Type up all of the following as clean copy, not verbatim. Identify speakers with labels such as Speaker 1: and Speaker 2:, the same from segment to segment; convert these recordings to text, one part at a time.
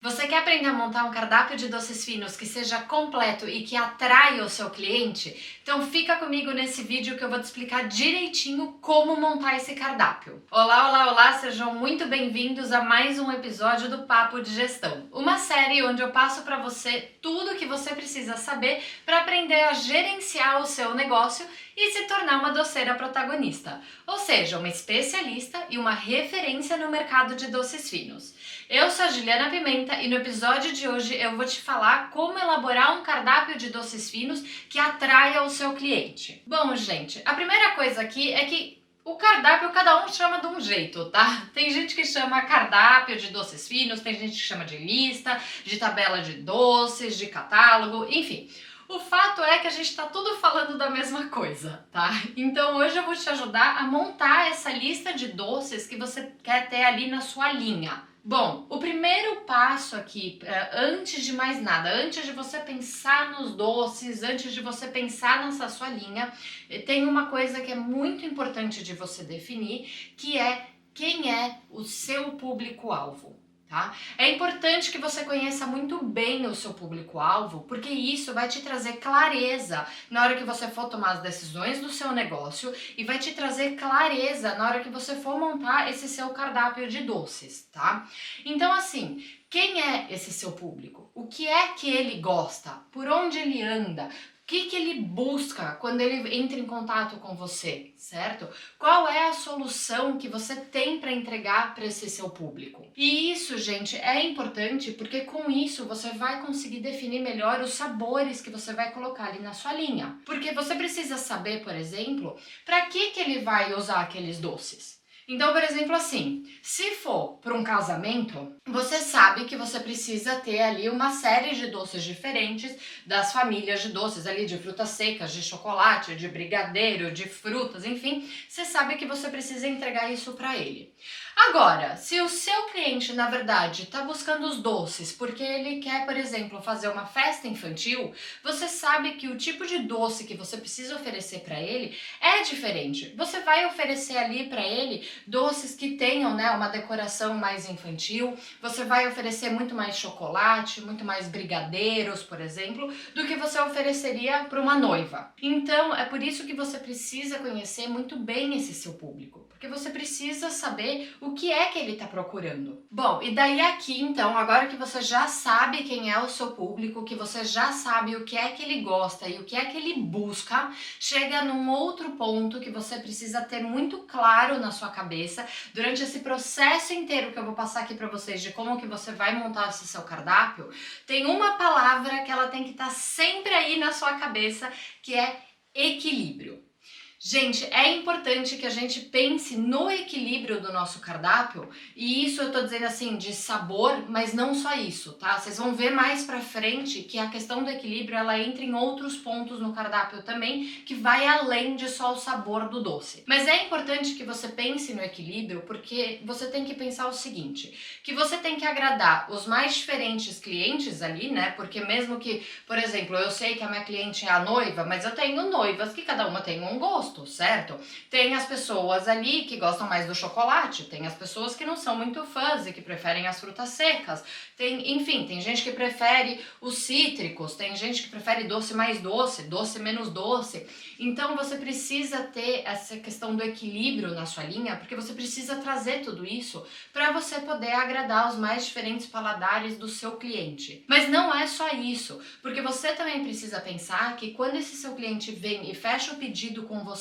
Speaker 1: Você quer aprender a montar um cardápio de doces finos que seja completo e que atraia o seu cliente? Então fica comigo nesse vídeo que eu vou te explicar direitinho como montar esse cardápio. Olá, olá, olá! Sejam muito bem-vindos a mais um episódio do Papo de Gestão, uma série onde eu passo para você tudo o que você precisa saber para aprender a gerenciar o seu negócio e se tornar uma doceira protagonista, ou seja, uma especialista e uma referência no mercado de doces finos. Eu sou a Juliana Pimenta e no episódio de hoje eu vou te falar como elaborar um cardápio de doces finos que atraia o seu cliente. Bom, gente, a primeira coisa aqui é que o cardápio cada um chama de um jeito, tá? Tem gente que chama cardápio de doces finos, tem gente que chama de lista, de tabela de doces, de catálogo, enfim. O fato é que a gente tá tudo falando da mesma coisa, tá? Então hoje eu vou te ajudar a montar essa lista de doces que você quer ter ali na sua linha. Bom, o primeiro passo aqui, antes de mais nada, antes de você pensar nos doces, antes de você pensar nessa sua linha, tem uma coisa que é muito importante de você definir, que é quem é o seu público-alvo. Tá? É importante que você conheça muito bem o seu público-alvo, porque isso vai te trazer clareza na hora que você for tomar as decisões do seu negócio e vai te trazer clareza na hora que você for montar esse seu cardápio de doces, tá? Então, assim, quem é esse seu público? O que é que ele gosta? Por onde ele anda? O que ele busca quando ele entra em contato com você, certo? Qual é a solução que você tem para entregar para esse seu público? E isso, gente, é importante porque com isso você vai conseguir definir melhor os sabores que você vai colocar ali na sua linha. Porque você precisa saber, por exemplo, para que ele vai usar aqueles doces. Então, por exemplo, assim, se for para um casamento, você sabe que você precisa ter ali uma série de doces diferentes das famílias de doces ali, de frutas secas, de chocolate, de brigadeiro, de frutas, enfim, você sabe que você precisa entregar isso para ele. Agora, se o seu cliente, na verdade, está buscando os doces porque ele quer, por exemplo, fazer uma festa infantil, você sabe que o tipo de doce que você precisa oferecer para ele é diferente. Você vai oferecer ali para ele doces que tenham, né, uma decoração mais infantil, você vai oferecer muito mais chocolate, muito mais brigadeiros, por exemplo, do que você ofereceria para uma noiva. Então, é por isso que você precisa conhecer muito bem esse seu público, porque você precisa saber o que é que ele está procurando. Bom, e daí aqui, então, agora que você já sabe quem é o seu público, que você já sabe o que é que ele gosta e o que é que ele busca, chega num outro ponto que você precisa ter muito claro na sua cabeça durante esse processo inteiro que eu vou passar aqui para vocês de como que você vai montar esse seu cardápio. Tem uma palavra que ela tem que estar sempre aí na sua cabeça, que é equilíbrio. Gente, é importante que a gente pense no equilíbrio do nosso cardápio, e isso eu tô dizendo assim, de sabor, mas não só isso, tá? Vocês vão ver mais pra frente que a questão do equilíbrio, ela entra em outros pontos no cardápio também, que vai além de só o sabor do doce. Mas é importante que você pense no equilíbrio, porque você tem que pensar o seguinte, que você tem que agradar os mais diferentes clientes ali, né? Porque mesmo que, por exemplo, eu sei que a minha cliente é a noiva, mas eu tenho noivas que cada uma tem um gosto, certo? Tem as pessoas ali que gostam mais do chocolate, tem as pessoas que não são muito fãs e que preferem as frutas secas, enfim, tem gente que prefere os cítricos, tem gente que prefere doce mais doce, doce menos doce. Então você precisa ter essa questão do equilíbrio na sua linha, porque você precisa trazer tudo isso para você poder agradar os mais diferentes paladares do seu cliente. Mas não é só isso, porque você também precisa pensar que quando esse seu cliente vem e fecha o pedido com você,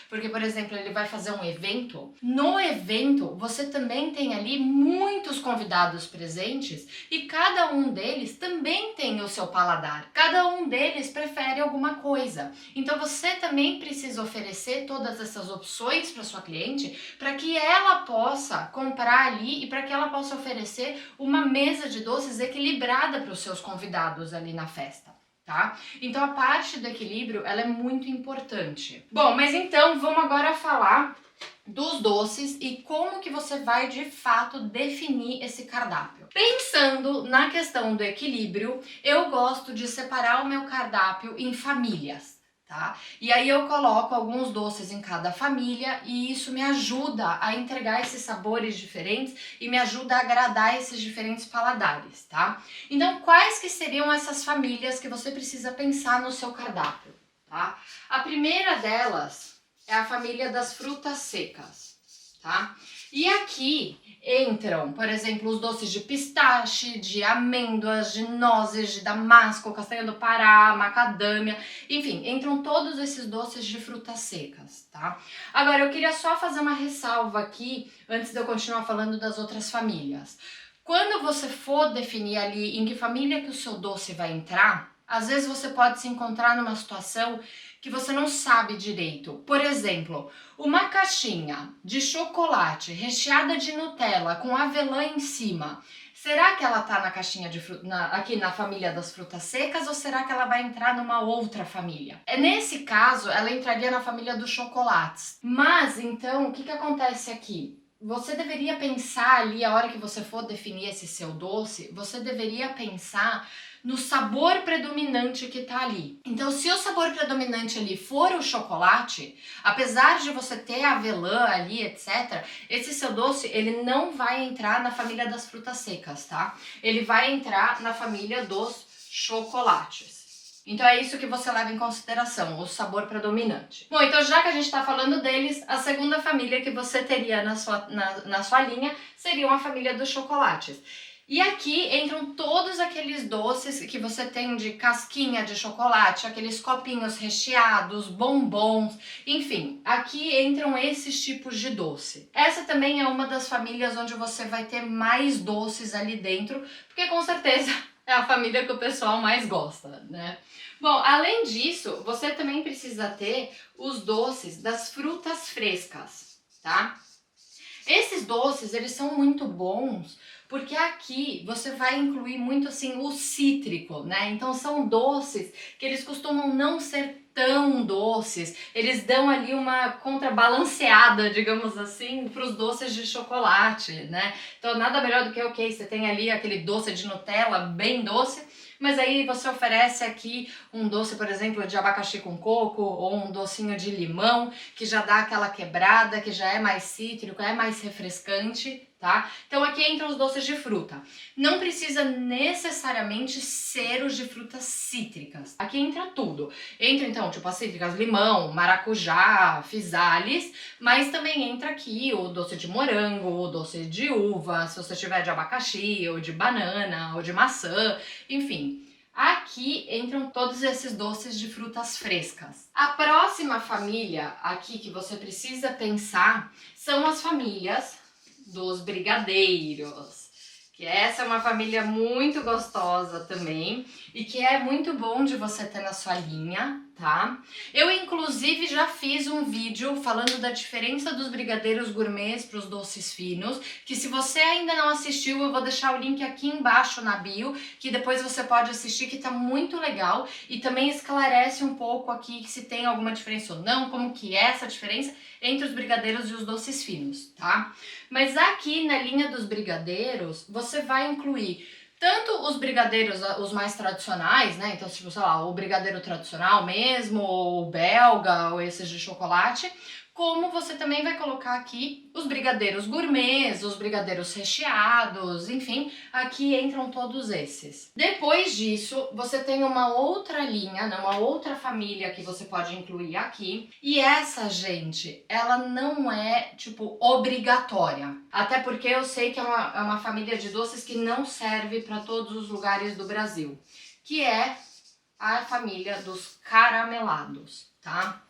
Speaker 1: porque, por exemplo, ele vai fazer um evento, no evento você também tem ali muitos convidados presentes e cada um deles também tem o seu paladar. Cada um deles prefere alguma coisa. Então você também precisa oferecer todas essas opções para sua cliente para que ela possa comprar ali e para que ela possa oferecer uma mesa de doces equilibrada para os seus convidados ali na festa. Tá? Então a parte do equilíbrio, ela é muito importante. Bom, mas então vamos agora falar dos doces e como que você vai de fato definir esse cardápio. Pensando na questão do equilíbrio, eu gosto de separar o meu cardápio em famílias. tá? E aí eu coloco alguns doces em cada família e isso me ajuda a entregar esses sabores diferentes e me ajuda a agradar esses diferentes paladares, tá? Então, quais que seriam essas famílias que você precisa pensar no seu cardápio, tá? A primeira delas é a família das frutas secas, tá? E aqui entram, por exemplo, os doces de pistache, de amêndoas, de nozes, de damasco, castanha do Pará, macadâmia, enfim, entram todos esses doces de frutas secas, tá? Agora, eu queria só fazer uma ressalva aqui, antes de eu continuar falando das outras famílias. Quando você for definir ali em que família que o seu doce vai entrar, às vezes você pode se encontrar numa situação que você não sabe direito. Por exemplo, uma caixinha de chocolate recheada de Nutella com avelã em cima. Será que ela tá na caixinha de aqui na família das frutas secas ou será que ela vai entrar numa outra família? Nesse caso, ela entraria na família dos chocolates. Mas então, o que acontece aqui? Você deveria pensar ali, a hora que você for definir esse seu doce, você deveria pensar no sabor predominante que tá ali. Então, se o sabor predominante ali for o chocolate, apesar de você ter avelã ali, etc., esse seu doce, ele não vai entrar na família das frutas secas, tá? Ele vai entrar na família dos chocolates. Então é isso que você leva em consideração, o sabor predominante. Bom, então já que a gente está falando deles, a segunda família que você teria na sua linha seria uma família dos chocolates. E aqui entram todos aqueles doces que você tem de casquinha de chocolate, aqueles copinhos recheados, bombons, enfim, aqui entram esses tipos de doce. Essa também é uma das famílias onde você vai ter mais doces ali dentro, porque com certeza é a família que o pessoal mais gosta, né? Bom, além disso, você também precisa ter os doces das frutas frescas, tá? Esses doces, eles são muito bons porque aqui você vai incluir muito assim o cítrico, né? Então são doces que eles costumam não ser tão doces, eles dão ali uma contrabalanceada, digamos assim, para os doces de chocolate, né? Então nada melhor do que, ok, você tem ali aquele doce de Nutella bem doce, mas aí você oferece aqui um doce, por exemplo, de abacaxi com coco ou um docinho de limão, que já dá aquela quebrada, que já é mais cítrico, é mais refrescante, tá? Então aqui entram os doces de fruta. Não precisa necessariamente ser os de frutas cítricas. Aqui entra tudo. Entra então, tipo as cítricas, limão, maracujá, fisales, mas também entra aqui o doce de morango, o doce de uva, se você tiver de abacaxi, ou de banana, ou de maçã, enfim. Aqui entram todos esses doces de frutas frescas. A próxima família aqui que você precisa pensar são as famílias dos brigadeiros, que essa é uma família muito gostosa também e que é muito bom de você ter na sua linha, tá? Eu inclusive já fiz um vídeo falando da diferença dos brigadeiros gourmets para os doces finos, que se você ainda não assistiu, eu vou deixar o link aqui embaixo na bio, que depois você pode assistir, que tá muito legal e também esclarece um pouco aqui se tem alguma diferença ou não, como que é essa diferença entre os brigadeiros e os doces finos, tá? Mas aqui na linha dos brigadeiros, você vai incluir tanto os brigadeiros, os mais tradicionais, né? Então, tipo, sei lá, o brigadeiro tradicional mesmo, ou o belga, ou esses de chocolate, como você também vai colocar aqui os brigadeiros gourmets, os brigadeiros recheados, enfim, aqui entram todos esses. Depois disso, você tem uma outra linha, né, uma outra família que você pode incluir aqui, e essa, gente, ela não é, tipo, obrigatória. Até porque eu sei que é uma família de doces que não serve para todos os lugares do Brasil, que é a família dos caramelados, tá?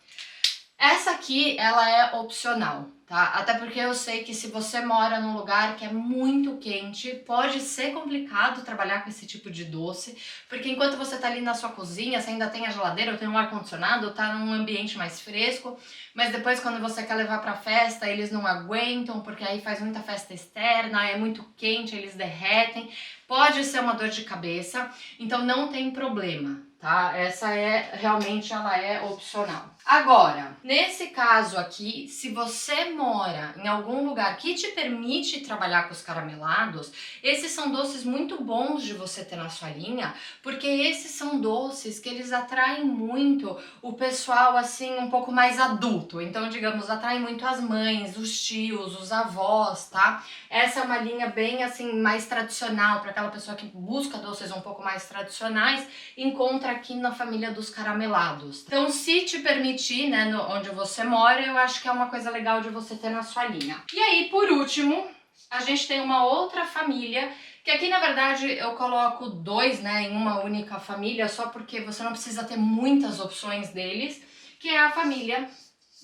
Speaker 1: Essa aqui, ela é opcional, tá? Até porque eu sei que se você mora num lugar que é muito quente, pode ser complicado trabalhar com esse tipo de doce, porque enquanto você tá ali na sua cozinha, você ainda tem a geladeira, ou tem um ar-condicionado, ou tá num ambiente mais fresco, mas depois quando você quer levar pra festa, eles não aguentam, porque aí faz muita festa externa, é muito quente, eles derretem. Pode ser uma dor de cabeça, então não tem problema, tá? Ela é opcional. Agora, nesse caso aqui, se você mora em algum lugar que te permite trabalhar com os caramelados, esses são doces muito bons de você ter na sua linha, porque esses são doces que eles atraem muito o pessoal assim um pouco mais adulto. Então, digamos, atraem muito as mães, os tios, os avós, tá? Essa é uma linha bem assim mais tradicional para aquela pessoa que busca doces um pouco mais tradicionais, encontra aqui na família dos caramelados. Então, se te permitir, né, onde você mora, eu acho que é uma coisa legal de você ter na sua linha. E aí, por último, a gente tem uma outra família, que aqui na verdade eu coloco dois, né, em uma única família, só porque você não precisa ter muitas opções deles, que é a família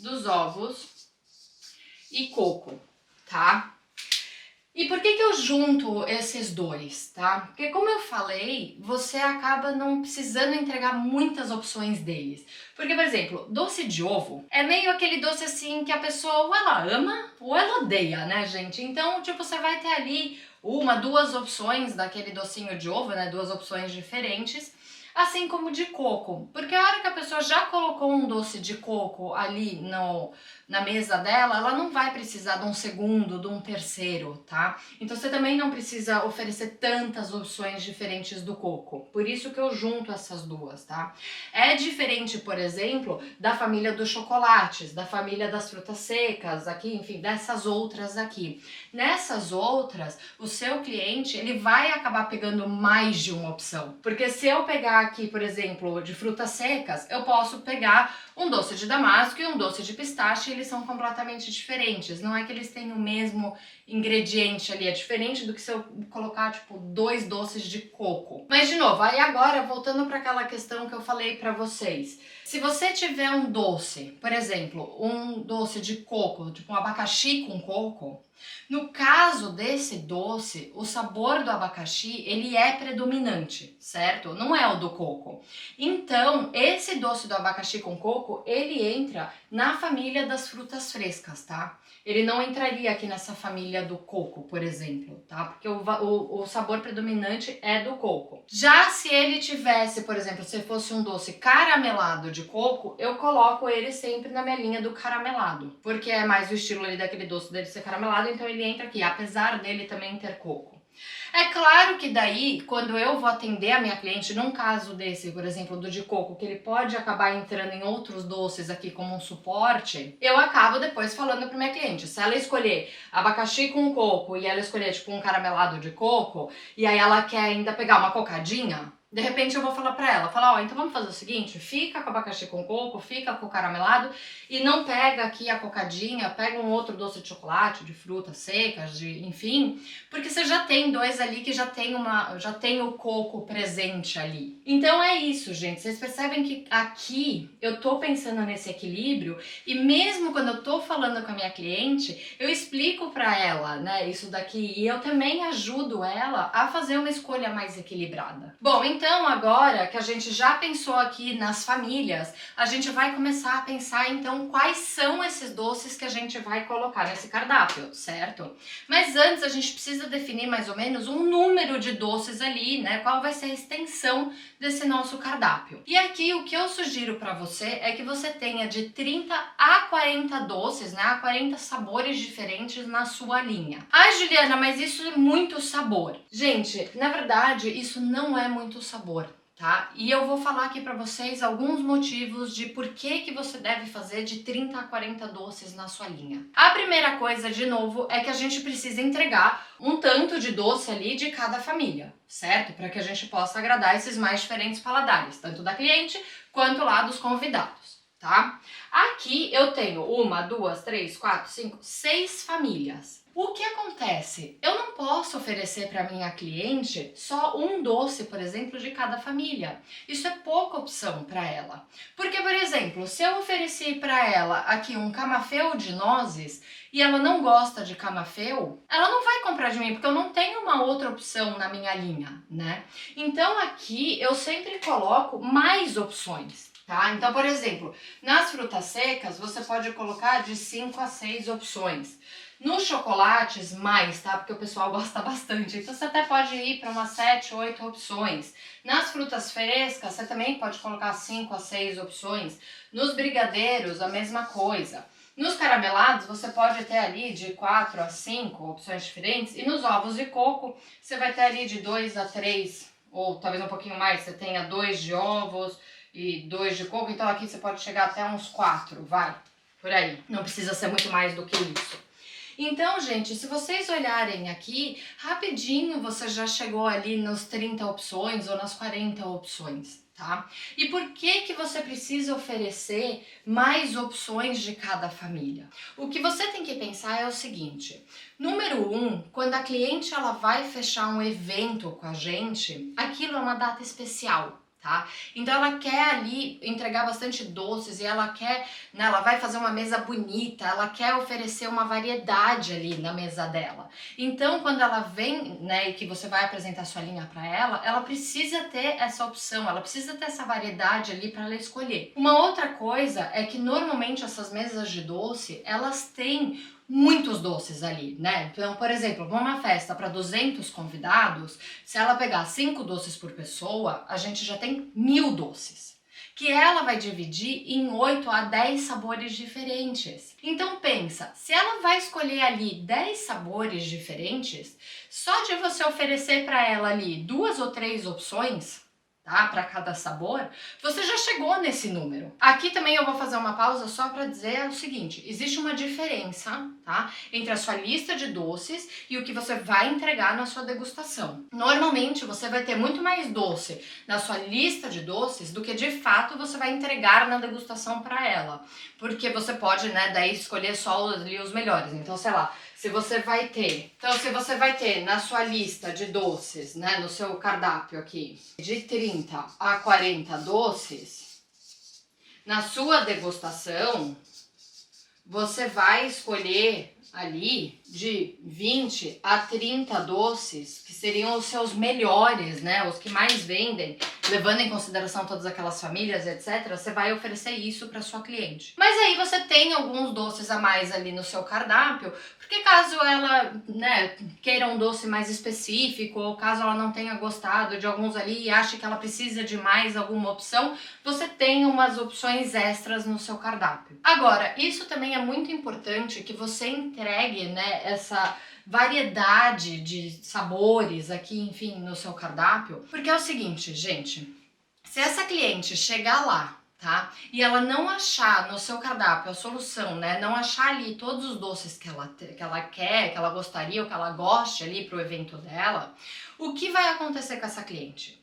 Speaker 1: dos ovos e coco, tá? E por que eu junto esses dois, tá? Porque como eu falei, você acaba não precisando entregar muitas opções deles. Porque, por exemplo, doce de ovo é meio aquele doce assim que a pessoa ou ela ama ou ela odeia, né, gente? Então, tipo, você vai ter ali uma, duas opções daquele docinho de ovo, né? Duas opções diferentes. Assim como de coco, porque a hora que a pessoa já colocou um doce de coco ali na mesa dela, ela não vai precisar de um segundo, de um terceiro, tá? Então você também não precisa oferecer tantas opções diferentes do coco, por isso que eu junto essas duas, tá? É diferente, por exemplo, da família dos chocolates, da família das frutas secas, aqui, enfim, dessas outras aqui. Nessas outras, o seu cliente, ele vai acabar pegando mais de uma opção, porque se eu pegar aqui, por exemplo, de frutas secas, eu posso pegar um doce de damasco e um doce de pistache, eles são completamente diferentes. Não é que eles têm o mesmo ingrediente ali, é diferente do que se eu colocar, tipo, dois doces de coco. Mas, de novo, aí agora, voltando para aquela questão que eu falei para vocês. Se você tiver um doce, por exemplo, um doce de coco, tipo um abacaxi com coco, no caso desse doce, o sabor do abacaxi, ele é predominante, certo? Não é o do coco. Então, esse doce do abacaxi com coco, ele entra na família das frutas frescas, tá? Ele não entraria aqui nessa família do coco, por exemplo, tá? Porque o sabor predominante é do coco. Já se ele tivesse, por exemplo, se fosse um doce caramelado de coco, eu coloco ele sempre na minha linha do caramelado, porque é mais o estilo ali daquele doce dele ser caramelado, então ele entra aqui, apesar dele também ter coco. É claro que daí, quando eu vou atender a minha cliente, num caso desse, por exemplo, do de coco, que ele pode acabar entrando em outros doces aqui como um suporte, eu acabo depois falando para minha cliente, se ela escolher abacaxi com coco e ela escolher tipo um caramelado de coco, e aí ela quer ainda pegar uma cocadinha, de repente eu vou falar pra ela, ó, então vamos fazer o seguinte, fica com abacaxi com coco, fica com o caramelado e não pega aqui a cocadinha, pega um outro doce de chocolate, de frutas secas, enfim, porque você já tem dois ali que já tem o coco presente ali. Então é isso, gente, vocês percebem que aqui eu tô pensando nesse equilíbrio e mesmo quando eu tô falando com a minha cliente, eu explico pra ela, né, isso daqui e eu também ajudo ela a fazer uma escolha mais equilibrada. Bom, então agora que a gente já pensou aqui nas famílias, a gente vai começar a pensar então quais são esses doces que a gente vai colocar nesse cardápio, certo? Mas antes a gente precisa definir mais ou menos um número de doces ali, né? Qual vai ser a extensão desse nosso cardápio. E aqui o que eu sugiro para você é que você tenha de 30 a 40 doces, né? A 40 sabores diferentes na sua linha. Ai, Juliana, mas isso é muito sabor. Gente, na verdade, isso não é muito sabor, tá? E eu vou falar aqui pra vocês alguns motivos de por que você deve fazer de 30 a 40 doces na sua linha. A primeira coisa, de novo, é que a gente precisa entregar um tanto de doce ali de cada família, certo? Para que a gente possa agradar esses mais diferentes paladares, tanto da cliente quanto lá dos convidados, tá? Aqui eu tenho 1, 2, 3, 4, 5, 6 famílias. O que acontece? Eu não posso oferecer para minha cliente só um doce, por exemplo, de cada família. Isso é pouca opção para ela. Porque, por exemplo, se eu ofereci para ela aqui um camafeu de nozes e ela não gosta de camafeu, ela não vai comprar de mim, porque eu não tenho uma outra opção na minha linha, né? Então aqui eu sempre coloco mais opções. Tá? Então, por exemplo, nas frutas secas, você pode colocar de 5 a 6 opções. Nos chocolates, mais, tá? Porque o pessoal gosta bastante. Então você até pode ir para umas 7, 8 opções. Nas frutas frescas, você também pode colocar 5 a 6 opções. Nos brigadeiros, a mesma coisa. Nos caramelados, você pode ter ali de 4 a 5 opções diferentes. E nos ovos de coco, você vai ter ali de 2 a 3, ou talvez um pouquinho mais. Você tenha 2 de ovos e 2 de coco. Então aqui você pode chegar até uns 4, vai, por aí. Não precisa ser muito mais do que isso. Então, gente, se vocês olharem aqui, rapidinho você já chegou ali nas 30 opções ou nas 40 opções, tá? E por que você precisa oferecer mais opções de cada família? O que você tem que pensar é o seguinte: número 1, quando a cliente ela vai fechar um evento com a gente, aquilo é uma data especial. Tá? Então ela quer ali entregar bastante doces e ela quer, né, ela vai fazer uma mesa bonita, ela quer oferecer uma variedade ali na mesa dela. Então quando ela vem, né, e que você vai apresentar sua linha para ela precisa ter essa opção, ela precisa ter essa variedade ali para ela escolher. Uma outra coisa é que normalmente essas mesas de doce, elas têm muitos doces ali, né? Então, por exemplo, numa festa para 200 convidados, se ela pegar 5 doces por pessoa, a gente já tem 1000 doces, que ela vai dividir em 8 a 10 sabores diferentes. Então pensa, se ela vai escolher ali 10 sabores diferentes, só de você oferecer para ela ali 2 ou 3 opções, tá? Para cada sabor, você já chegou nesse número. Aqui também eu vou fazer uma pausa só para dizer o seguinte: existe uma diferença, tá? Entre a sua lista de doces e o que você vai entregar na sua degustação. Normalmente você vai ter muito mais doce na sua lista de doces do que de fato você vai entregar na degustação para ela, porque você pode, né, daí escolher só ali os melhores. Então, sei lá, se você vai ter na sua lista de doces, né, no seu cardápio aqui, de 30 a 40 doces, na sua degustação, você vai escolher ali de 20 a 30 doces, que seriam os seus melhores, né, os que mais vendem, levando em consideração todas aquelas famílias, etc. Você vai oferecer isso para sua cliente. Mas aí você tem alguns doces a mais ali no seu cardápio, porque caso ela, né, queira um doce mais específico, ou caso ela não tenha gostado de alguns ali e ache que ela precisa de mais alguma opção, você tem umas opções extras no seu cardápio. Agora, isso também é muito importante que você entregue, né, essa variedade de sabores aqui, enfim, no seu cardápio, porque é o seguinte, gente, se essa cliente chegar lá, tá, e ela não achar no seu cardápio a solução, né, não achar ali todos os doces que ela quer, que ela gostaria ou que ela goste ali pro evento dela, o que vai acontecer com essa cliente?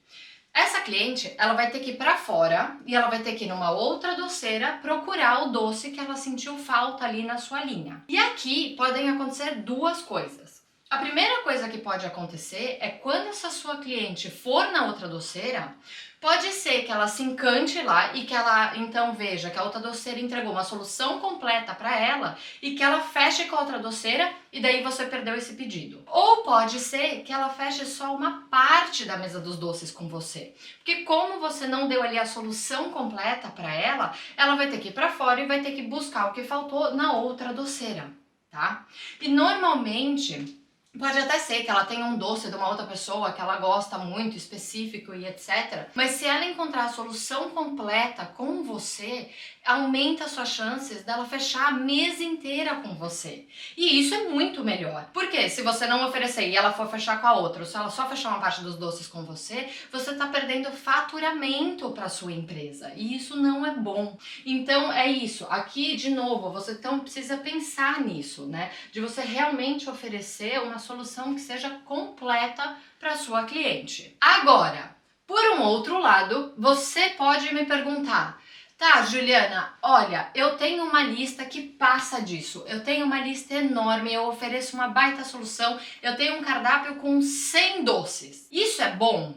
Speaker 1: Essa cliente, ela vai ter que ir para fora e ela vai ter que ir numa outra doceira procurar o doce que ela sentiu falta ali na sua linha. E aqui podem acontecer duas coisas. A primeira coisa que pode acontecer é quando essa sua cliente for na outra doceira, pode ser que ela se encante lá e que ela então veja que a outra doceira entregou uma solução completa para ela e que ela feche com a outra doceira e daí você perdeu esse pedido. Ou pode ser que ela feche só uma parte da mesa dos doces com você, porque como você não deu ali a solução completa para ela, ela vai ter que ir para fora e vai ter que buscar o que faltou na outra doceira, tá? E normalmente pode até ser que ela tenha um doce de uma outra pessoa que ela gosta muito, específico e etc. Mas se ela encontrar a solução completa com você, aumenta as suas chances dela fechar a mesa inteira com você. E isso é muito melhor. Porque se você não oferecer e ela for fechar com a outra, ou se ela só fechar uma parte dos doces com você, você está perdendo faturamento para sua empresa. E isso não é bom. Então é isso. Aqui, de novo, você então precisa pensar nisso, né? De você realmente oferecer uma solução que seja completa para sua cliente. Agora, por um outro lado, você pode me perguntar: tá, Juliana, olha, eu tenho uma lista que passa disso, eu tenho uma lista enorme, eu ofereço uma baita solução, eu tenho um cardápio com 100 doces. Isso é bom?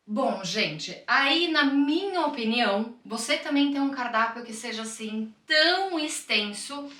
Speaker 1: Bom, gente, aí na minha opinião, você também tem um cardápio que seja assim tão extenso,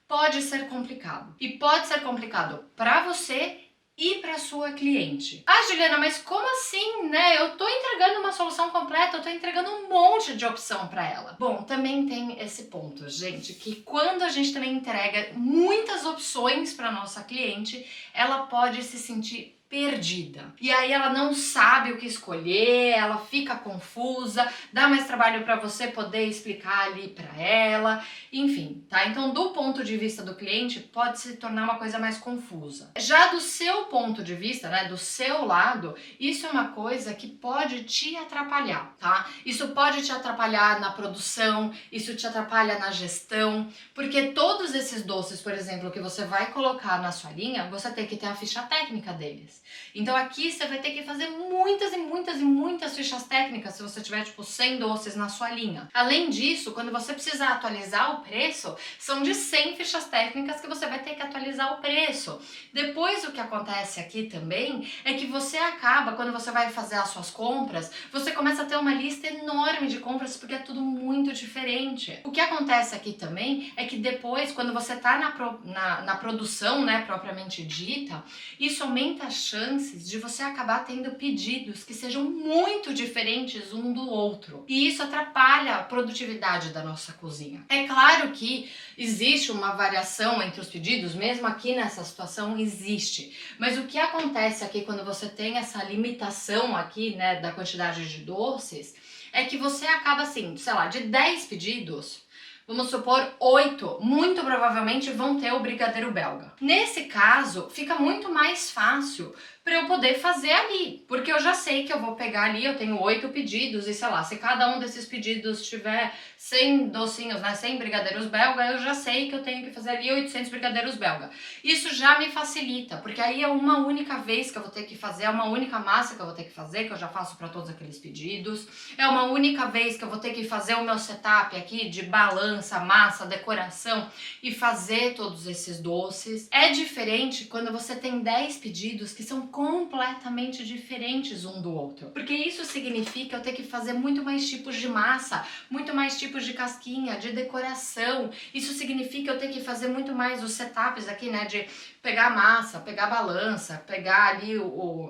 Speaker 1: pode ser complicado. E pode ser complicado para você e para sua cliente. Ah, Juliana, mas como assim, né? Eu tô entregando uma solução completa, eu tô entregando um monte de opção para ela. Bom, também tem esse ponto, gente, que quando a gente também entrega muitas opções para nossa cliente, ela pode se sentir perdida. E aí ela não sabe o que escolher, ela fica confusa, dá mais trabalho para você poder explicar ali para ela, enfim, tá? Então, do ponto de vista do cliente, pode se tornar uma coisa mais confusa. Já do seu ponto de vista, né, do seu lado, isso é uma coisa que pode te atrapalhar, tá? Isso pode te atrapalhar na produção, isso te atrapalha na gestão, porque todos esses doces, por exemplo, que você vai colocar na sua linha, você tem que ter a ficha técnica deles. Então aqui você vai ter que fazer muitas e muitas e muitas fichas técnicas se você tiver tipo 100 doces na sua linha. Além disso, quando você precisar atualizar o preço, são de 100 fichas técnicas que você vai ter que atualizar o preço. Depois o que acontece aqui também é que você acaba, quando você vai fazer as suas compras, você começa a ter uma lista enorme de compras porque é tudo muito diferente. O que acontece aqui também é que depois, quando você está na produção, né, propriamente dita, isso aumenta as chances de você acabar tendo pedidos que sejam muito diferentes um do outro. E isso atrapalha a produtividade da nossa cozinha. É claro que existe uma variação entre os pedidos, mesmo aqui nessa situação existe. Mas o que acontece aqui quando você tem essa limitação aqui, né, da quantidade de doces, é que você acaba assim, sei lá, de 10 pedidos, vamos supor, 8, muito provavelmente vão ter o brigadeiro belga. Nesse caso, fica muito mais fácil para eu poder fazer ali, porque eu já sei que eu vou pegar ali, eu tenho 8 pedidos e sei lá, se cada um desses pedidos tiver 100 docinhos, né, 100 brigadeiros belga, eu já sei que eu tenho que fazer ali 800 brigadeiros belga. Isso já me facilita, porque aí é uma única vez que eu vou ter que fazer, é uma única massa que eu vou ter que fazer, que eu já faço para todos aqueles pedidos, é uma única vez que eu vou ter que fazer o meu setup aqui de balança, massa, decoração e fazer todos esses doces. É diferente quando você tem 10 pedidos que são completamente diferentes um do outro, porque isso significa eu ter que fazer muito mais tipos de massa, muito mais tipos de casquinha, de decoração. Isso significa eu ter que fazer muito mais os setups aqui, né, de pegar a massa, pegar a balança, pegar ali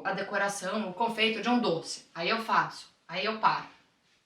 Speaker 1: a decoração, o confeito de um doce. Aí eu faço, aí eu paro.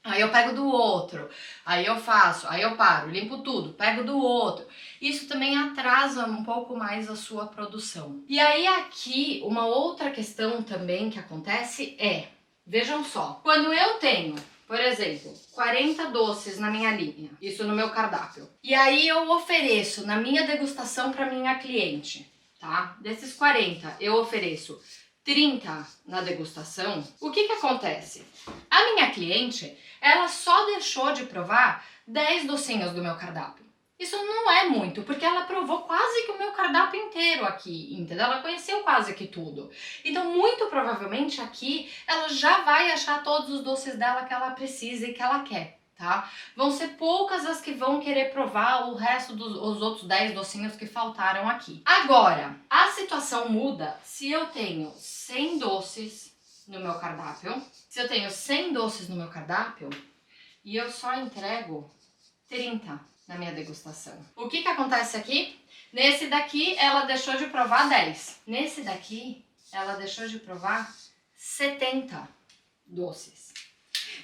Speaker 1: Aí eu pego do outro, aí eu faço, aí eu paro, limpo tudo, pego do outro. Isso também atrasa um pouco mais a sua produção. E aí aqui, uma outra questão também que acontece é, vejam só, quando eu tenho, por exemplo, 40 doces na minha linha, isso no meu cardápio, e aí eu ofereço na minha degustação para minha cliente, tá? Desses 40, eu ofereço 30 na degustação, o que acontece? A minha cliente, ela só deixou de provar 10 docinhos do meu cardápio. Isso não é muito, porque ela provou quase que o meu cardápio inteiro aqui, entendeu? Ela conheceu quase que tudo. Então, muito provavelmente aqui, ela já vai achar todos os doces dela que ela precisa e que ela quer. Tá? Vão ser poucas as que vão querer provar o resto dos outros 10 docinhos que faltaram aqui. Agora, a situação muda se eu tenho 100 doces no meu cardápio. Se eu tenho 100 doces no meu cardápio e eu só entrego 30 na minha degustação. O que acontece aqui? Nesse daqui, ela deixou de provar 10. Nesse daqui, ela deixou de provar 70 doces.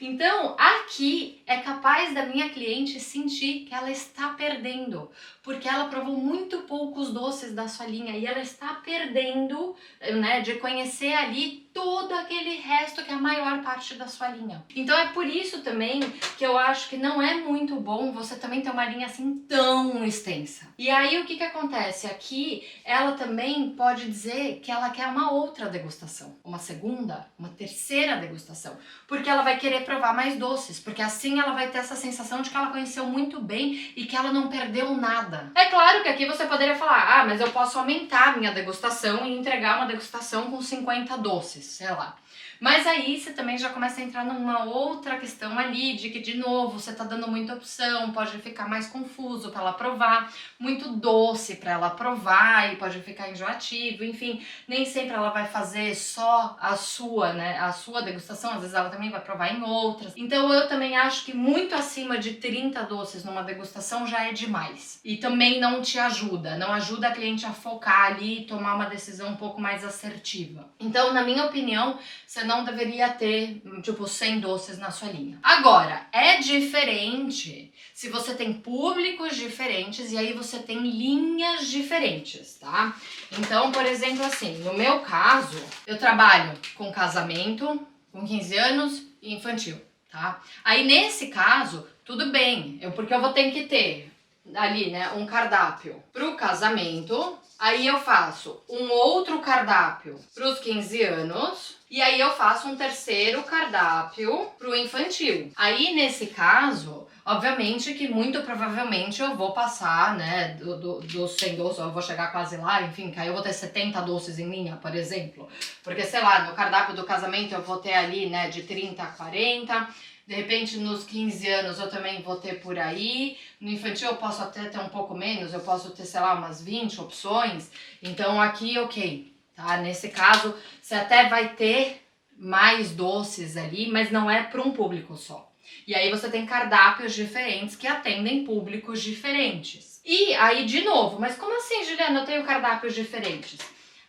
Speaker 1: Então, aqui é capaz da minha cliente sentir que ela está perdendo, porque ela provou muito poucos doces da sua linha e ela está perdendo, né, de conhecer ali todo aquele resto que é a maior parte da sua linha. Então é por isso também que eu acho que não é muito bom você também ter uma linha assim tão extensa. E aí o que acontece? Aqui ela também pode dizer que ela quer uma outra degustação, uma segunda, uma terceira degustação, porque ela vai querer provar mais doces, porque assim ela vai ter essa sensação de que ela conheceu muito bem e que ela não perdeu nada. É claro que aqui você poderia falar, mas eu posso aumentar a minha degustação e entregar uma degustação com 50 doces, sei lá. Mas aí você também já começa a entrar numa outra questão ali, de que de novo você tá dando muita opção, pode ficar mais confuso para ela provar, muito doce para ela provar e pode ficar enjoativo, enfim, nem sempre ela vai fazer só a sua, né, a sua degustação, às vezes ela também vai provar em outras. Então eu também acho que muito acima de 30 doces numa degustação já é demais. E também não te ajuda, não ajuda a cliente a focar ali e tomar uma decisão um pouco mais assertiva. Então, na minha opinião, você não deveria ter, tipo, 100 doces na sua linha. Agora, é diferente se você tem públicos diferentes e aí você tem linhas diferentes, tá? Então, por exemplo, assim, no meu caso, eu trabalho com casamento, com 15 anos e infantil, tá? Aí, nesse caso, tudo bem, porque eu vou ter que ter ali, né, um cardápio pro casamento, aí eu faço um outro cardápio pros 15 anos, e aí eu faço um terceiro cardápio pro infantil. Aí, nesse caso, obviamente que muito provavelmente eu vou passar, né, dos 100 doces, eu vou chegar quase lá, enfim, que aí eu vou ter 70 doces em linha, por exemplo. Porque, sei lá, no cardápio do casamento eu vou ter ali, né, de 30 a 40, de repente nos 15 anos eu também vou ter por aí, no infantil eu posso até ter um pouco menos, eu posso ter, sei lá, umas 20 opções, então aqui, ok, tá? Nesse caso, você até vai ter mais doces ali, mas não é para um público só. E aí você tem cardápios diferentes que atendem públicos diferentes. E aí, de novo, mas como assim, Juliana, eu tenho cardápios diferentes?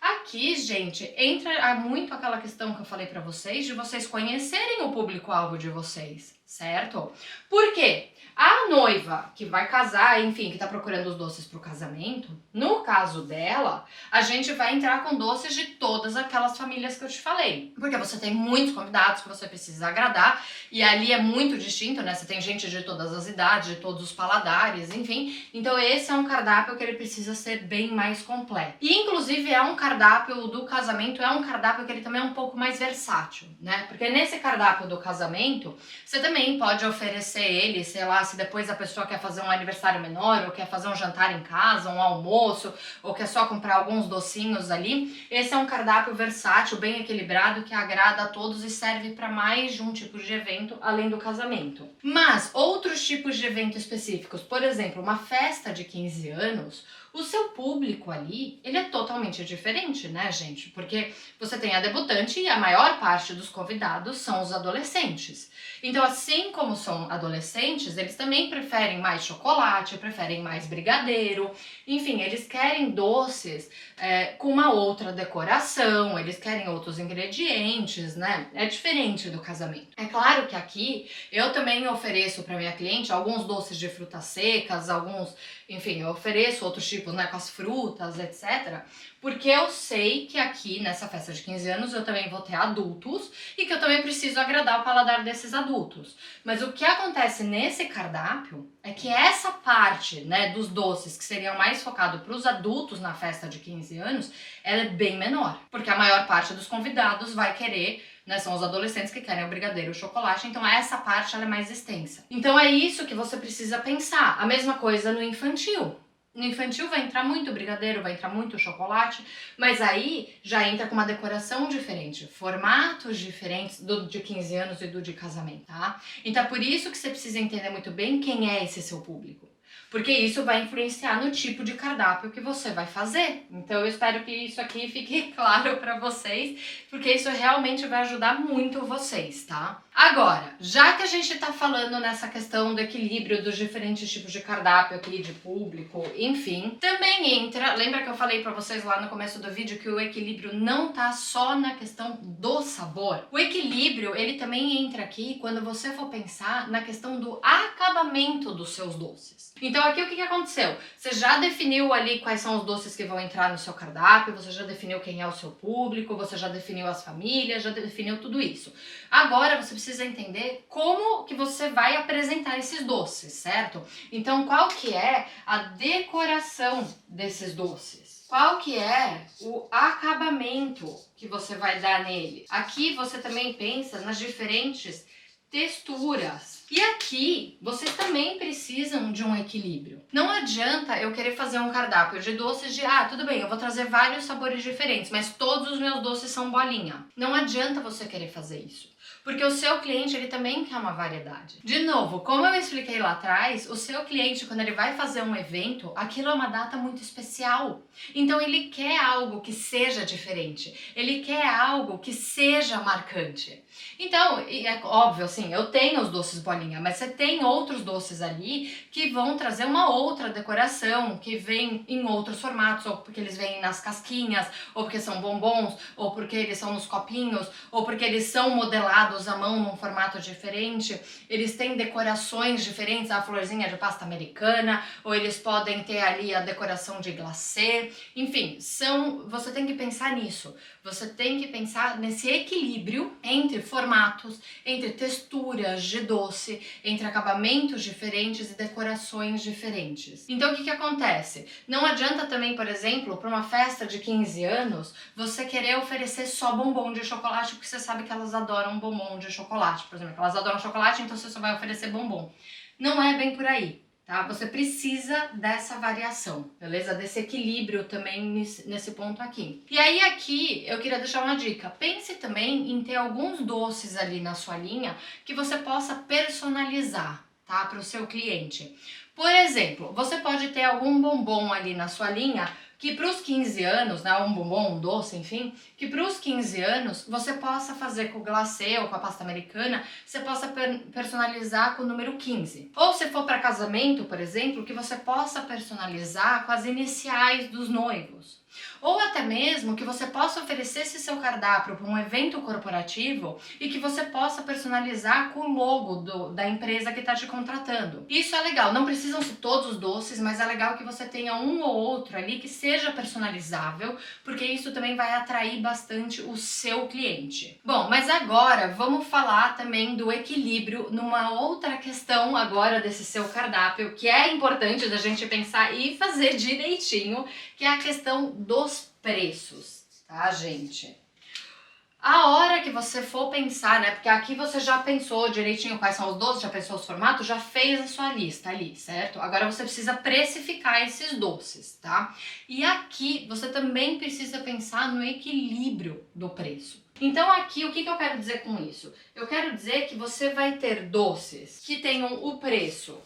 Speaker 1: Aqui, gente, entra muito aquela questão que eu falei pra vocês, de vocês conhecerem o público-alvo de vocês, certo? Por quê? A noiva que vai casar, enfim, que tá procurando os doces pro casamento, no caso dela, a gente vai entrar com doces de todas aquelas famílias que eu te falei. Porque você tem muitos convidados que você precisa agradar, e ali é muito distinto, né? Você tem gente de todas as idades, de todos os paladares, enfim. Então esse é um cardápio que ele precisa ser bem mais completo. E inclusive é um cardápio do casamento, é um cardápio que ele também é um pouco mais versátil, né? Porque nesse cardápio do casamento, você também pode oferecer ele, sei lá, se depois a pessoa quer fazer um aniversário menor, ou quer fazer um jantar em casa, um almoço, ou quer só comprar alguns docinhos ali. Esse é um cardápio versátil, bem equilibrado, que agrada a todos e serve para mais de um tipo de evento, além do casamento. Mas outros tipos de evento específicos, por exemplo, uma festa de 15 anos, o seu público ali, ele é totalmente diferente, né, gente? Porque você tem a debutante e a maior parte dos convidados são os adolescentes. Então, assim como são adolescentes, eles também preferem mais chocolate, preferem mais brigadeiro, enfim, eles querem doces com uma outra decoração, eles querem outros ingredientes, né? É diferente do casamento. É claro que aqui eu também ofereço para minha cliente alguns doces de frutas secas, alguns, enfim, eu ofereço outros tipos, né, com as frutas, etc. Porque eu sei que aqui nessa festa de 15 anos eu também vou ter adultos e que eu também preciso agradar o paladar desses adultos. Mas o que acontece nesse cardápio é que essa parte, né, dos doces que seriam mais focado para os adultos na festa de 15 anos, ela é bem menor, porque a maior parte dos convidados vai querer, né, são os adolescentes que querem o brigadeiro e o chocolate, então essa parte ela é mais extensa. Então é isso que você precisa pensar. A mesma coisa no infantil. No infantil vai entrar muito brigadeiro, vai entrar muito chocolate, mas aí já entra com uma decoração diferente, formatos diferentes do de 15 anos e do de casamento, tá? Então é por isso que você precisa entender muito bem quem é esse seu público. Porque isso vai influenciar no tipo de cardápio que você vai fazer. Então eu espero que isso aqui fique claro pra vocês, porque isso realmente vai ajudar muito vocês, tá? Agora, já que a gente tá falando nessa questão do equilíbrio dos diferentes tipos de cardápio aqui, de público, enfim, também entra, lembra que eu falei pra vocês lá no começo do vídeo que o equilíbrio não tá só na questão do sabor? O equilíbrio, ele também entra aqui quando você for pensar na questão do acabamento dos seus doces. Então aqui o que aconteceu? Você já definiu ali quais são os doces que vão entrar no seu cardápio, você já definiu quem é o seu público, você já definiu as famílias, já definiu tudo isso. Agora você precisa entender como que você vai apresentar esses doces, certo? Então qual que é a decoração desses doces? Qual que é o acabamento que você vai dar nele? Aqui você também pensa nas diferentes texturas. E aqui, vocês também precisam de um equilíbrio. Não adianta eu querer fazer um cardápio de doces de, tudo bem, eu vou trazer vários sabores diferentes, mas todos os meus doces são bolinha. Não adianta você querer fazer isso. Porque o seu cliente, ele também quer uma variedade. De novo, como eu expliquei lá atrás, o seu cliente, quando ele vai fazer um evento, aquilo é uma data muito especial. Então ele quer algo que seja diferente. Ele quer algo que seja marcante. Então, é óbvio, assim, eu tenho os doces bolinha, mas você tem outros doces ali que vão trazer uma outra decoração, que vem em outros formatos, ou porque eles vêm nas casquinhas, ou porque são bombons, ou porque eles são nos copinhos, ou porque eles são modelados à mão num formato diferente, eles têm decorações diferentes, a florzinha de pasta americana, ou eles podem ter ali a decoração de glacê, enfim, você tem que pensar nisso, você tem que pensar nesse equilíbrio entre formatos, entre texturas de doce, entre acabamentos diferentes e decorações diferentes. Então o que acontece? Não adianta também, por exemplo, para uma festa de 15 anos, você querer oferecer só bombom de chocolate, porque você sabe que elas adoram bombom de chocolate. Por exemplo, elas adoram chocolate, então você só vai oferecer bombom. Não é bem por aí. Tá? Você precisa dessa variação, beleza? Desse equilíbrio também nesse ponto aqui. E aí aqui eu queria deixar uma dica. Pense também em ter alguns doces ali na sua linha que você possa personalizar, tá? Para o seu cliente. Por exemplo, você pode ter algum bombom ali na sua linha que para os 15 anos, né, um bombom, um doce, enfim, que para os 15 anos você possa fazer com o glacê ou com a pasta americana, você possa personalizar com o número 15. Ou se for para casamento, por exemplo, que você possa personalizar com as iniciais dos noivos. Ou até mesmo que você possa oferecer esse seu cardápio para um evento corporativo e que você possa personalizar com o logo da empresa que está te contratando. Isso é legal, não precisam ser todos os doces, mas é legal que você tenha um ou outro ali que seja personalizável, porque isso também vai atrair bastante o seu cliente. Bom, mas agora vamos falar também do equilíbrio numa outra questão agora desse seu cardápio, que é importante da gente pensar e fazer direitinho, que é a questão dos preços, tá, gente? A hora que você for pensar, né, porque aqui você já pensou direitinho quais são os doces, já pensou os formatos, já fez a sua lista ali, certo? Agora você precisa precificar esses doces, tá? E aqui você também precisa pensar no equilíbrio do preço. Então aqui, o que eu quero dizer com isso? Eu quero dizer que você vai ter doces que tenham o preço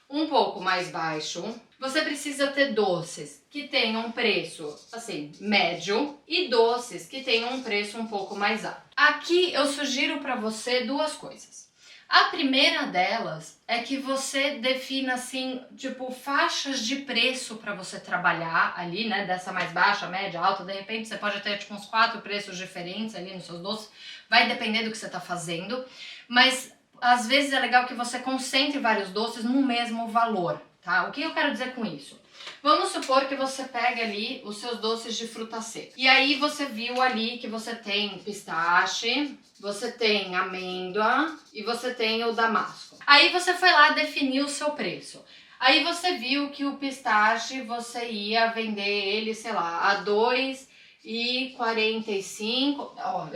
Speaker 1: um pouco mais baixo. Você precisa ter doces que tenham um preço, assim, médio e doces que tenham um preço um pouco mais alto. Aqui eu sugiro para você duas coisas. A primeira delas é que você defina, assim, tipo, faixas de preço para você trabalhar ali, né, dessa mais baixa, média, alta. De repente você pode ter, tipo, uns 4 preços diferentes ali nos seus doces. Vai depender do que você está fazendo, mas às vezes é legal que você concentre vários doces no mesmo valor, tá? O que eu quero dizer com isso? Vamos supor que você pega ali os seus doces de fruta seca. E aí você viu ali que você tem pistache, você tem amêndoa e você tem o damasco. Aí você foi lá definir o seu preço. Aí você viu que o pistache você ia vender ele, sei lá, a 2,45. Ó,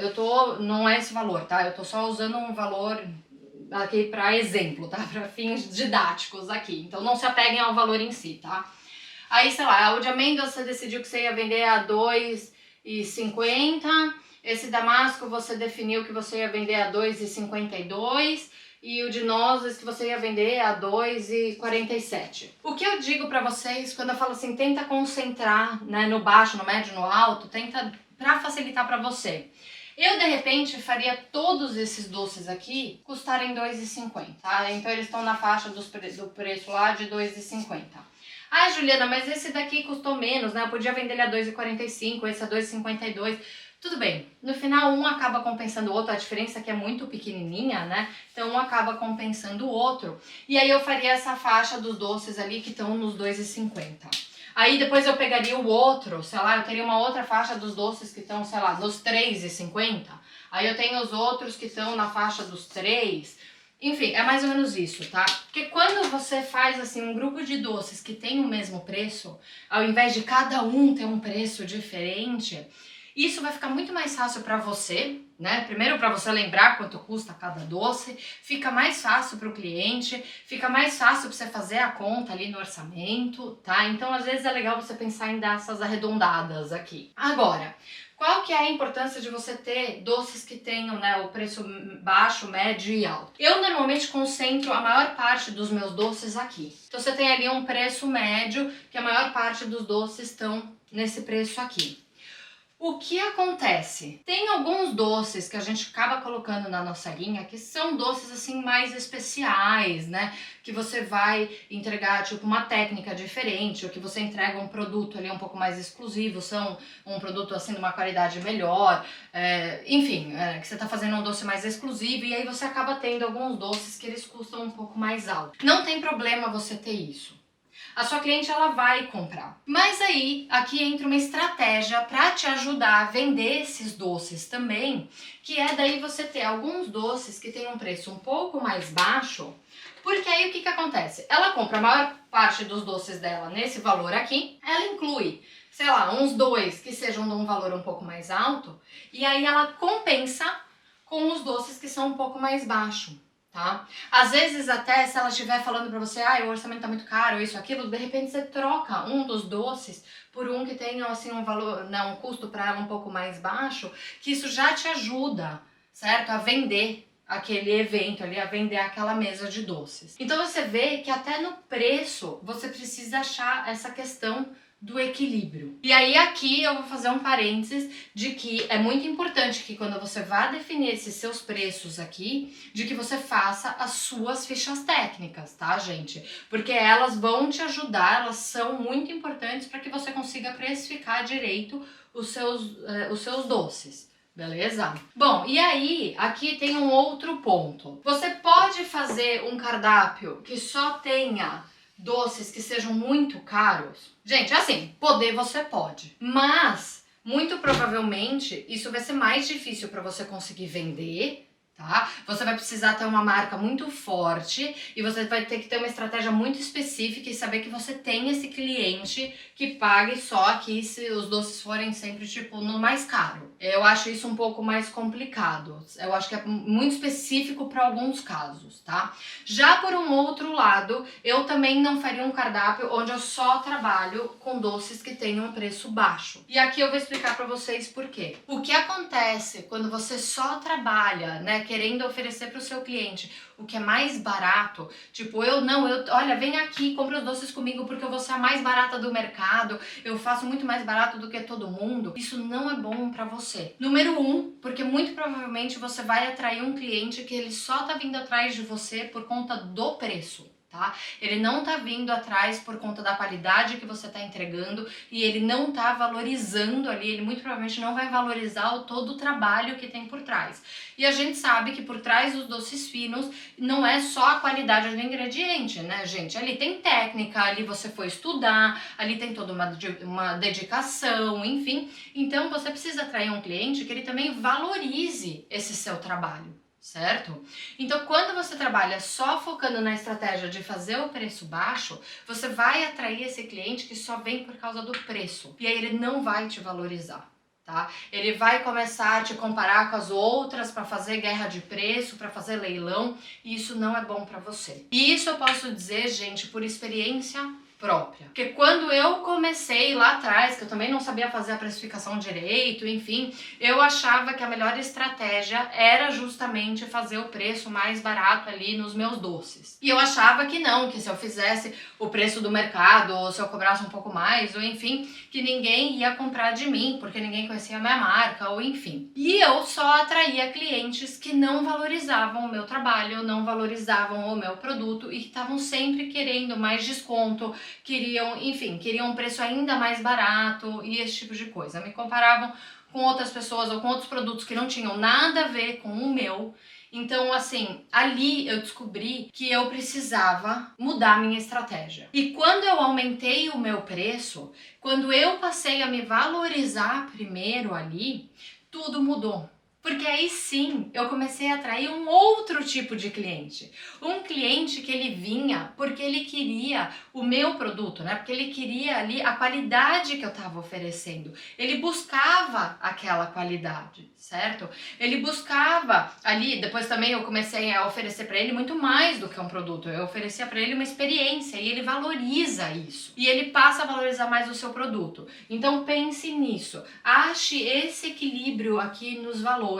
Speaker 1: não é esse valor, tá? Eu tô só usando um valor aqui para exemplo, tá? Para fins didáticos aqui. Então não se apeguem ao valor em si, tá? Aí, sei lá, o de amêndoa você decidiu que você ia vender a 2,50. Esse damasco você definiu que você ia vender a 2,52. E o de nozes que você ia vender a 2,47. O que eu digo para vocês quando eu falo assim, tenta concentrar, né, no baixo, no médio, no alto, tenta para facilitar para você. Eu, de repente, faria todos esses doces aqui custarem 2,50, tá? Então, eles estão na faixa do preço lá de 2,50. Ah, Juliana, mas esse daqui custou menos, né? Eu podia vender ele a 2,45, esse a 2,52. Tudo bem, no final um acaba compensando o outro, a diferença aqui é muito pequenininha, né? Então um acaba compensando o outro. E aí eu faria essa faixa dos doces ali que estão nos 2,50. Aí depois eu pegaria o outro, sei lá, eu teria uma outra faixa dos doces que estão, sei lá, nos 3,50. Aí eu tenho os outros que estão na faixa dos 3. Enfim, é mais ou menos isso, tá? Porque quando você faz, assim, um grupo de doces que tem o mesmo preço, ao invés de cada um ter um preço diferente, isso vai ficar muito mais fácil para você, né? Primeiro para você lembrar quanto custa cada doce, fica mais fácil para o cliente, fica mais fácil para você fazer a conta ali no orçamento, tá? Então às vezes é legal você pensar em dar essas arredondadas aqui. Agora, qual que é a importância de você ter doces que tenham, né, o preço baixo, médio e alto? Eu normalmente concentro a maior parte dos meus doces aqui. Então você tem ali um preço médio, que a maior parte dos doces estão nesse preço aqui. O que acontece? Tem alguns doces que a gente acaba colocando na nossa linha que são doces assim mais especiais, né? Que você vai entregar tipo uma técnica diferente, ou que você entrega um produto ali um pouco mais exclusivo, são um produto assim de uma qualidade melhor, que você tá fazendo um doce mais exclusivo e aí você acaba tendo alguns doces que eles custam um pouco mais alto. Não tem problema você ter isso. A sua cliente ela vai comprar. Mas aí, aqui entra uma estratégia para te ajudar a vender esses doces também, que é daí você ter alguns doces que tem um preço um pouco mais baixo, porque aí o que acontece? Ela compra a maior parte dos doces dela nesse valor aqui, ela inclui, sei lá, uns dois que sejam de um valor um pouco mais alto, e aí ela compensa com os doces que são um pouco mais baixo. Tá? Às vezes até se ela estiver falando pra você, o orçamento tá muito caro, isso, aquilo, de repente você troca um dos doces por um que tenha assim um valor, né, um custo para ela um pouco mais baixo, que isso já te ajuda, certo? A vender aquele evento ali, a vender aquela mesa de doces. Então você vê que até no preço você precisa achar essa questão do equilíbrio. E aí aqui eu vou fazer um parênteses de que é muito importante que quando você vá definir esses seus preços aqui, de que você faça as suas fichas técnicas, tá, gente? Porque elas vão te ajudar, elas são muito importantes para que você consiga precificar direito os seus doces. Beleza? Bom, e aí, aqui tem um outro ponto. Você pode fazer um cardápio que só tenha doces que sejam muito caros? Gente, assim, poder você pode, mas muito provavelmente isso vai ser mais difícil para você conseguir vender, tá? Você vai precisar ter uma marca muito forte e você vai ter que ter uma estratégia muito específica e saber que você tem esse cliente que pague só aqui se os doces forem sempre tipo no mais caro. Eu acho isso um pouco mais complicado. Eu acho que é muito específico para alguns casos, tá? Já por um outro lado, eu também não faria um cardápio onde eu só trabalho com doces que tenham um preço baixo. E aqui eu vou explicar para vocês por quê. O que acontece quando você só trabalha, né, querendo oferecer para o seu cliente o que é mais barato, tipo, olha, vem aqui, compra os doces comigo porque eu vou ser a mais barata do mercado, eu faço muito mais barato do que todo mundo, isso não é bom para você. Número 1, porque muito provavelmente você vai atrair um cliente que ele só tá vindo atrás de você por conta do preço. Tá? Ele não tá vindo atrás por conta da qualidade que você tá entregando e ele não tá valorizando ali, ele muito provavelmente não vai valorizar todo o trabalho que tem por trás. E a gente sabe que por trás dos doces finos não é só a qualidade do ingrediente, né, gente? Ali tem técnica, ali você foi estudar, ali tem toda uma dedicação, enfim. Então você precisa atrair um cliente que ele também valorize esse seu trabalho. Certo? Então, quando você trabalha só focando na estratégia de fazer o preço baixo, você vai atrair esse cliente que só vem por causa do preço. E aí ele não vai te valorizar, tá? Ele vai começar a te comparar com as outras para fazer guerra de preço, para fazer leilão, e isso não é bom para você. E isso eu posso dizer, gente, por experiência própria. Porque quando eu comecei lá atrás, que eu também não sabia fazer a precificação direito, enfim, eu achava que a melhor estratégia era justamente fazer o preço mais barato ali nos meus doces. E eu achava que não, que se eu fizesse o preço do mercado, ou se eu cobrasse um pouco mais, ou enfim, que ninguém ia comprar de mim, porque ninguém conhecia a minha marca, ou enfim. E eu só atraía clientes que não valorizavam o meu trabalho, não valorizavam o meu produto e que estavam sempre querendo mais desconto, queriam um preço ainda mais barato e esse tipo de coisa. Me comparavam com outras pessoas ou com outros produtos que não tinham nada a ver com o meu. Então, assim, ali eu descobri que eu precisava mudar minha estratégia. E quando eu aumentei o meu preço, quando eu passei a me valorizar primeiro ali, tudo mudou. Porque aí sim eu comecei a atrair um outro tipo de cliente. Um cliente que ele vinha porque ele queria o meu produto, né? Porque ele queria ali a qualidade que eu estava oferecendo. Ele buscava aquela qualidade, certo? Ele buscava ali, depois também eu comecei a oferecer para ele muito mais do que um produto. Eu oferecia para ele uma experiência e ele valoriza isso. E ele passa a valorizar mais o seu produto. Então pense nisso. Ache esse equilíbrio aqui nos valores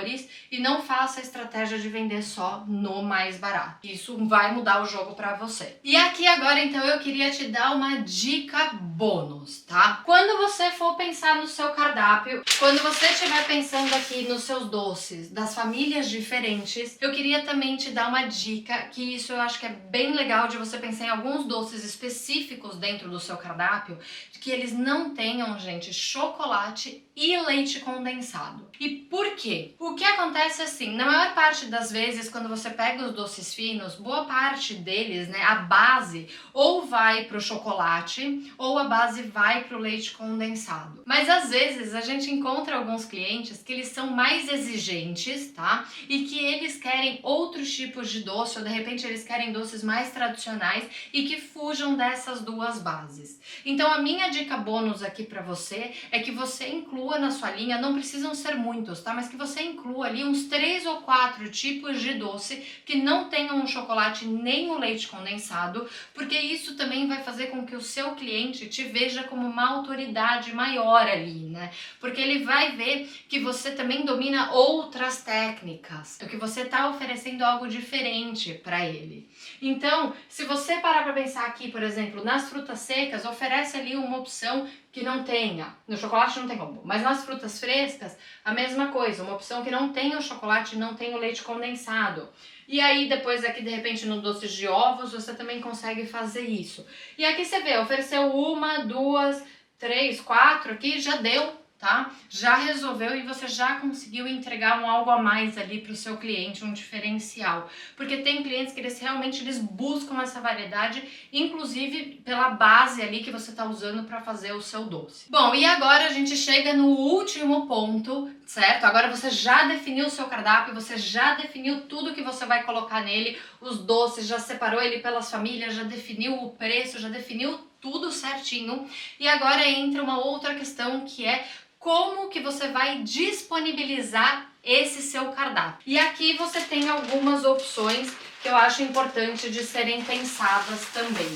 Speaker 1: e não faça a estratégia de vender só no mais barato. Isso vai mudar o jogo para você. E aqui agora então eu queria te dar uma dica bônus, tá? Quando você for pensar no seu cardápio, quando você estiver pensando aqui nos seus doces das famílias diferentes, eu queria também te dar uma dica que isso eu acho que é bem legal de você pensar em alguns doces específicos dentro do seu cardápio, que eles não tenham, gente, chocolate e leite condensado. E por quê? O que acontece assim, na maior parte das vezes, quando você pega os doces finos, boa parte deles, né, a base ou vai pro chocolate ou a base vai pro leite condensado. Mas às vezes a gente encontra alguns clientes que eles são mais exigentes, tá? E que eles querem outros tipos de doce, ou de repente eles querem doces mais tradicionais e que fujam dessas duas bases. Então a minha dica bônus aqui para você é que você inclua na sua linha, não precisam ser muitos, tá? Mas que você inclua ali uns 3 ou 4 tipos de doce que não tenham um chocolate nem um leite condensado, porque isso também vai fazer com que o seu cliente te veja como uma autoridade maior ali, né? Porque ele vai ver que você também domina outras técnicas, que você está oferecendo algo diferente para ele. Então, se você parar para pensar aqui, por exemplo, nas frutas secas, oferece ali uma opção que não tenha, no chocolate não tem como, mas nas frutas frescas, a mesma coisa, uma opção que não tenha o chocolate e não tenha o leite condensado. E aí depois aqui de repente no doce de ovos você também consegue fazer isso. E aqui você vê, ofereceu 1, 2, 3, 4 aqui, já deu. Tá? Já resolveu e você já conseguiu entregar um algo a mais ali para o seu cliente, um diferencial. Porque tem clientes que eles buscam essa variedade, inclusive pela base ali que você está usando para fazer o seu doce. Bom, e agora a gente chega no último ponto, certo? Agora você já definiu o seu cardápio, você já definiu tudo que você vai colocar nele, os doces, já separou ele pelas famílias, já definiu o preço, já definiu tudo certinho. E agora entra uma outra questão que é como que você vai disponibilizar esse seu cardápio. E aqui você tem algumas opções que eu acho importante de serem pensadas também.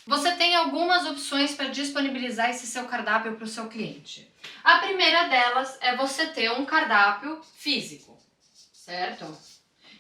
Speaker 1: Você tem algumas opções para disponibilizar esse seu cardápio para o seu cliente. A primeira delas é você ter um cardápio físico, certo?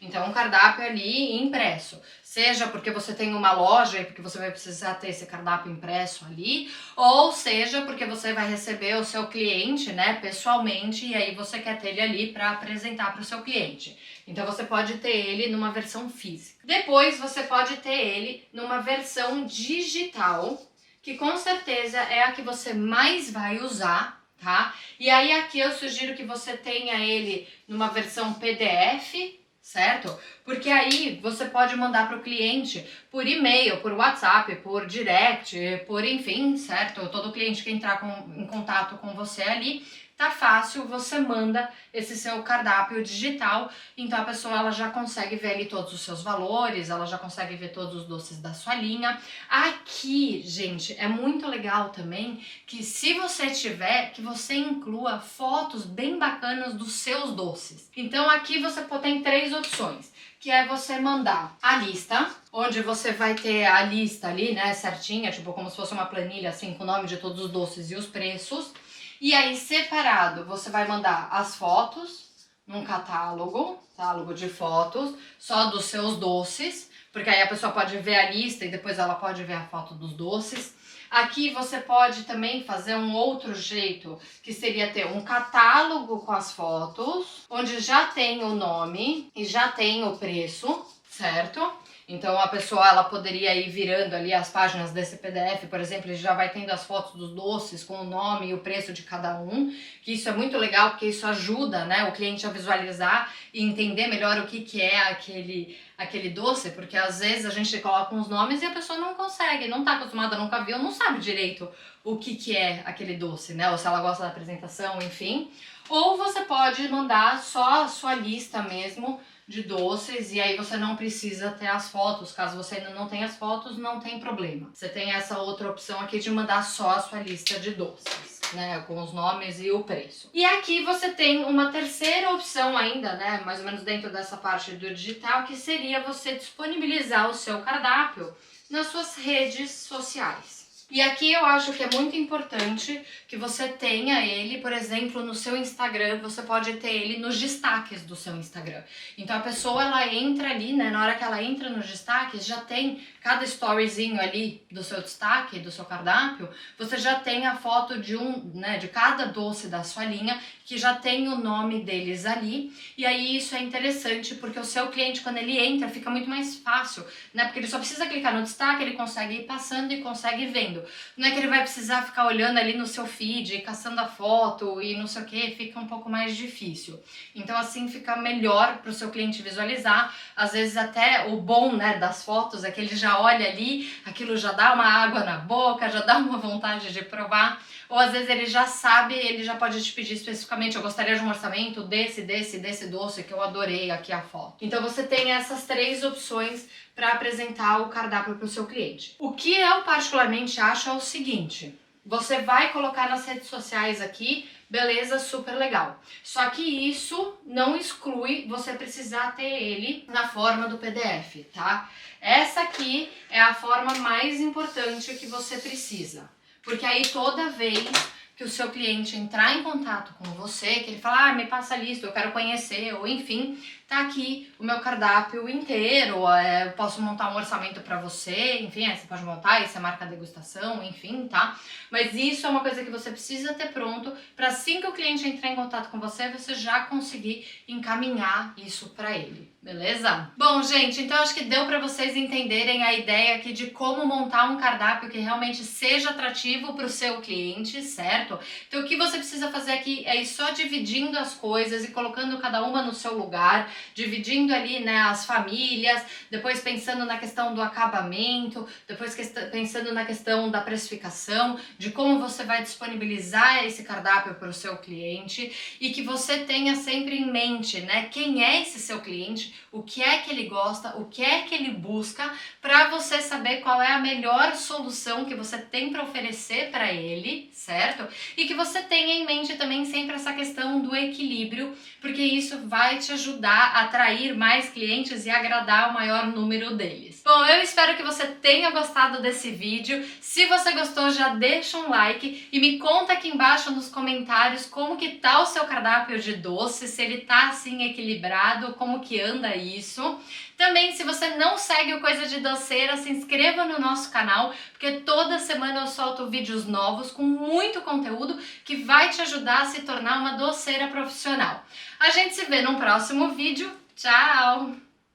Speaker 1: Então, um cardápio ali impresso. Seja porque você tem uma loja e porque você vai precisar ter esse cardápio impresso ali, ou seja porque você vai receber o seu cliente, né, pessoalmente, e aí você quer ter ele ali para apresentar para o seu cliente. Então, você pode ter ele numa versão física. Depois, você pode ter ele numa versão digital, que com certeza é a que você mais vai usar, tá? E aí, aqui eu sugiro que você tenha ele numa versão PDF, certo? Porque aí você pode mandar para o cliente por e-mail, por WhatsApp, por direct, por enfim, certo? Todo cliente que entrar em contato com você ali, tá fácil, você manda esse seu cardápio digital, então a pessoa ela já consegue ver ali todos os seus valores, ela já consegue ver todos os doces da sua linha. Aqui, gente, é muito legal também que se você tiver, que você inclua fotos bem bacanas dos seus doces. Então aqui você tem 3 opções, que é você mandar a lista, onde você vai ter a lista ali, né, certinha, tipo como se fosse uma planilha assim, com o nome de todos os doces e os preços. E aí, separado, você vai mandar as fotos num catálogo de fotos, só dos seus doces, porque aí a pessoa pode ver a lista e depois ela pode ver a foto dos doces. Aqui você pode também fazer um outro jeito, que seria ter um catálogo com as fotos, onde já tem o nome e já tem o preço, certo? Então a pessoa ela poderia ir virando ali as páginas desse PDF, por exemplo, ele já vai tendo as fotos dos doces com o nome e o preço de cada um, que isso é muito legal porque isso ajuda, né, o cliente a visualizar e entender melhor o que é aquele doce, porque às vezes a gente coloca uns nomes e a pessoa não consegue, não tá acostumada, nunca viu, não sabe direito o que é aquele doce, né, ou se ela gosta da apresentação, enfim. Ou você pode mandar só a sua lista mesmo de doces e aí você não precisa ter as fotos. Caso você ainda não tenha as fotos, não tem problema. Você tem essa outra opção aqui de mandar só a sua lista de doces, né, com os nomes e o preço. E aqui você tem uma terceira opção ainda, né, mais ou menos dentro dessa parte do digital, que seria você disponibilizar o seu cardápio nas suas redes sociais. E aqui eu acho que é muito importante que você tenha ele, por exemplo, no seu Instagram, você pode ter ele nos destaques do seu Instagram. Então a pessoa, ela entra ali, né, na hora que ela entra nos destaques, já tem cada storyzinho ali do seu destaque, do seu cardápio, você já tem a foto de de cada doce da sua linha, que já tem o nome deles ali, e aí isso é interessante, porque o seu cliente, quando ele entra, fica muito mais fácil, né, porque ele só precisa clicar no destaque, ele consegue ir passando e consegue ir vendo. Não é que ele vai precisar ficar olhando ali no seu feed, caçando a foto e não sei o que, fica um pouco mais difícil. Então assim fica melhor para o seu cliente visualizar. Às vezes até o bom, né, das fotos é que ele já olha ali, aquilo já dá uma água na boca, já dá uma vontade de provar. Ou às vezes ele já sabe, ele já pode te pedir especificamente, eu gostaria de um orçamento desse doce que eu adorei aqui a foto. Então você tem essas três opções para apresentar o cardápio para o seu cliente. O que eu particularmente acho é o seguinte: você vai colocar nas redes sociais aqui, beleza, super legal. Só que isso não exclui você precisar ter ele na forma do PDF, tá? Essa aqui é a forma mais importante que você precisa. Porque aí toda vez que o seu cliente entrar em contato com você, que ele fala, me passa a lista, eu quero conhecer, ou enfim, tá aqui o meu cardápio inteiro, eu posso montar um orçamento para você, enfim, você pode montar, isso é marca degustação, enfim, tá? Mas isso é uma coisa que você precisa ter pronto para assim que o cliente entrar em contato com você, você já conseguir encaminhar isso para ele, beleza? Bom, gente, então acho que deu para vocês entenderem a ideia aqui de como montar um cardápio que realmente seja atrativo para o seu cliente, certo? Então o que você precisa fazer aqui é ir só dividindo as coisas e colocando cada uma no seu lugar, dividindo ali, né, as famílias, depois pensando na questão do acabamento, depois pensando na questão da precificação, de como você vai disponibilizar esse cardápio para o seu cliente e que você tenha sempre em mente, né, quem é esse seu cliente, o que é que ele gosta, o que é que ele busca, para você saber qual é a melhor solução que você tem para oferecer para ele, certo? E que você tenha em mente também sempre essa questão do equilíbrio, porque isso vai te ajudar a atrair mais clientes e agradar o maior número deles. Bom, eu espero que você tenha gostado desse vídeo. Se você gostou, já deixa um like e me conta aqui embaixo nos comentários como que tá o seu cardápio de doces, se ele tá assim equilibrado, como que anda isso. Também, se você não segue o Coisa de Doceira, se inscreva no nosso canal, porque toda semana eu solto vídeos novos com muito conteúdo que vai te ajudar a se tornar uma doceira profissional. A gente se vê num próximo vídeo. Tchau!